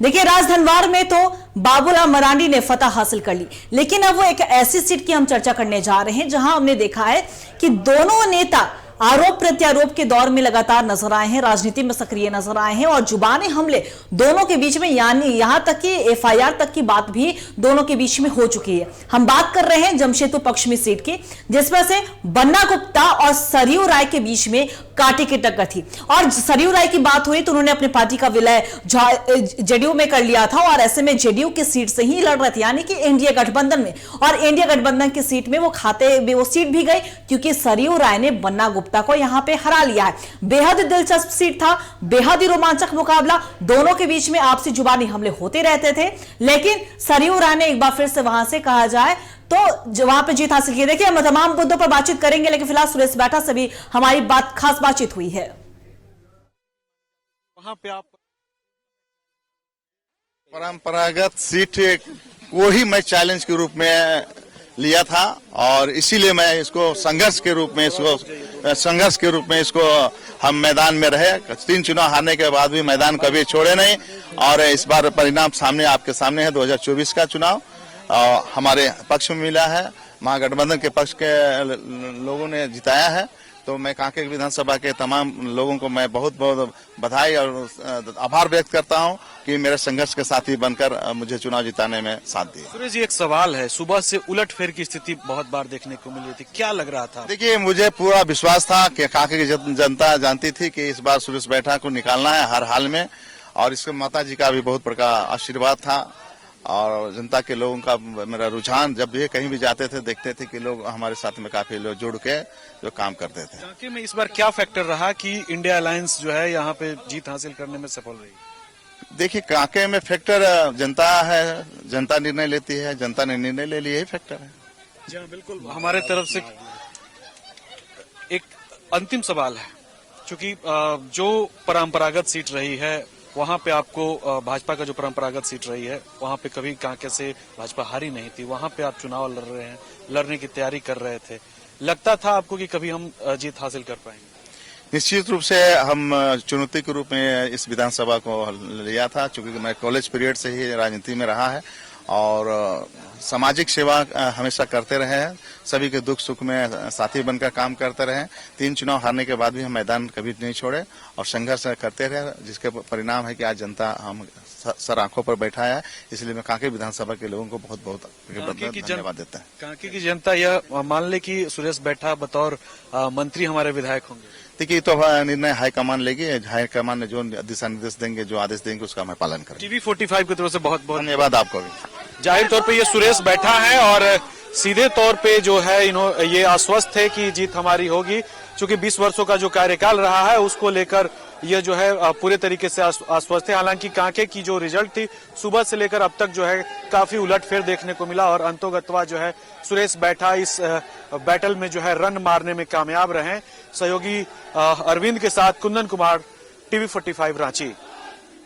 देखिए, राजधनवार में तो बाबूलाल मरांडी ने फतह हासिल कर ली, लेकिन अब वो एक ऐसी सीट की हम चर्चा करने जा रहे हैं जहां हमने देखा है कि दोनों नेता आरोप प्रत्यारोप के दौर में लगातार नजर आए हैं, राजनीति में सक्रिय नजर आए हैं और जुबानी हमले दोनों के बीच में, यानी यहां तक कि एफआईआर तक की बात भी दोनों के बीच में हो चुकी है। हम बात कर रहे हैं जमशेदपुर पश्चिमी सीट की, जिसमें से बन्ना गुप्ता और सरयू राय के बीच में कांटे की टक्कर थी। और सरयू राय की बात हुई तो उन्होंने अपनी पार्टी का विलय जेडीयू में कर लिया था और ऐसे में जेडीयू की सीट से ही लड़ रहे थे, यानी कि एनडीए गठबंधन में। और एनडीए गठबंधन की सीट में वो सीट भी गई क्योंकि सरयू राय ने बन्ना गुप्ता को यहां पे हरा लिया है। बेहद दिलचस्प सीट था, बेहद ही रोमांचक मुकाबला, दोनों के बीच में आपसी जुबानी हमले होते रहते थे, लेकिन सरयू राय ने एक बार फिर से वहां से कहा जाए तो वहां पे जीत हासिल की। देखिए, हम तमाम मुद्दों पर बातचीत करेंगे, लेकिन फिलहाल सुरेश बैठा से भी हमारी खास बातचीत हुई है। वहां पे आप परंपरागत सीट को ही मैं चैलेंज के रूप में लिया था और इसीलिए मैं इसको संघर्ष के रूप में इसको हम मैदान में रहे। 3 चुनाव हारने के बाद भी मैदान कभी छोड़े नहीं और इस बार परिणाम आपके सामने है। 2024 का चुनाव हमारे पक्ष में मिला है, महागठबंधन के पक्ष के लोगों ने जिताया है। तो मैं कांके विधानसभा के तमाम लोगों को मैं बहुत बहुत बधाई और आभार व्यक्त करता हूं कि मेरे संघर्ष के साथी बनकर मुझे चुनाव जिताने में साथ दिया। सुरेश जी, एक सवाल है, सुबह से उलटफेर की स्थिति बहुत बार देखने को मिल रही थी, क्या लग रहा था? देखिए, मुझे पूरा विश्वास था कि कांके की जनता जानती थी कि इस बार सुरेश बैठा को निकालना है हर हाल में, और इसके माता जी का भी बहुत बड़ा आशीर्वाद था और जनता के लोगों का मेरा रुझान। जब भी कहीं भी जाते थे देखते थे कि लोग हमारे साथ में काफी लोग जुड़ के जो काम करते थे। कांके में इस बार क्या फैक्टर रहा कि इंडिया अलायंस जो है यहाँ पे जीत हासिल करने में सफल रही? देखिए, कांके में फैक्टर जनता है, जनता निर्णय लेती है, जनता ने निर्णय ले लिया, यही फैक्टर है। जी हाँ, बिल्कुल। हमारे तरफ से एक अंतिम सवाल है, क्योंकि जो परंपरागत सीट रही है वहां पे आपको भाजपा का जो परंपरागत सीट रही है वहां पे कभी कांके से भाजपा हारी नहीं थी, वहां पे आप चुनाव लड़ रहे हैं, लड़ने की तैयारी कर रहे थे, लगता था आपको कि कभी हम जीत हासिल कर पाएंगे? निश्चित रूप से हम चुनौती के रूप में इस विधानसभा को लिया था, क्योंकि मैं कॉलेज पीरियड से ही राजनीति में रहा है और सामाजिक सेवा हमेशा करते रहे हैं, सभी के दुख सुख में साथी बनकर काम करते रहे। 3 चुनाव हारने के बाद भी हम मैदान कभी नहीं छोड़े और संघर्ष करते रहे, जिसके परिणाम है कि आज जनता हम सर आंखों पर बैठा है। इसलिए मैं कांके विधानसभा के लोगों को बहुत बहुत धन्यवाद देता है। कांके की जनता यह मान ले कि सुरेश बैठा बतौर मंत्री हमारे विधायक होंगे? देखिए, तो निर्णय हाईकमान लेगी, हाईकमान ने जो दिशा निर्देश देंगे, जो आदेश देंगे, उसका मैं पालन करूंगा। टीवी 45 की तरफ से बहुत बहुत धन्यवाद आपको भी। जाहिर तौर पे ये सुरेश बैठा है और सीधे तौर पे जो है ये आश्वस्त है कि जीत हमारी होगी, क्योंकि 20 वर्षों का जो कार्यकाल रहा है उसको लेकर ये जो है पूरे तरीके से आश्वस्त है। हालांकि कांके की जो रिजल्ट थी सुबह से लेकर अब तक जो है काफी उलटफेर देखने को मिला और अंतोगत्वा जो है सुरेश बैठा इस बैटल में जो है रन मारने में कामयाब रहे। सहयोगी अरविंद के साथ कुंदन कुमार, टीवी 45 रांची।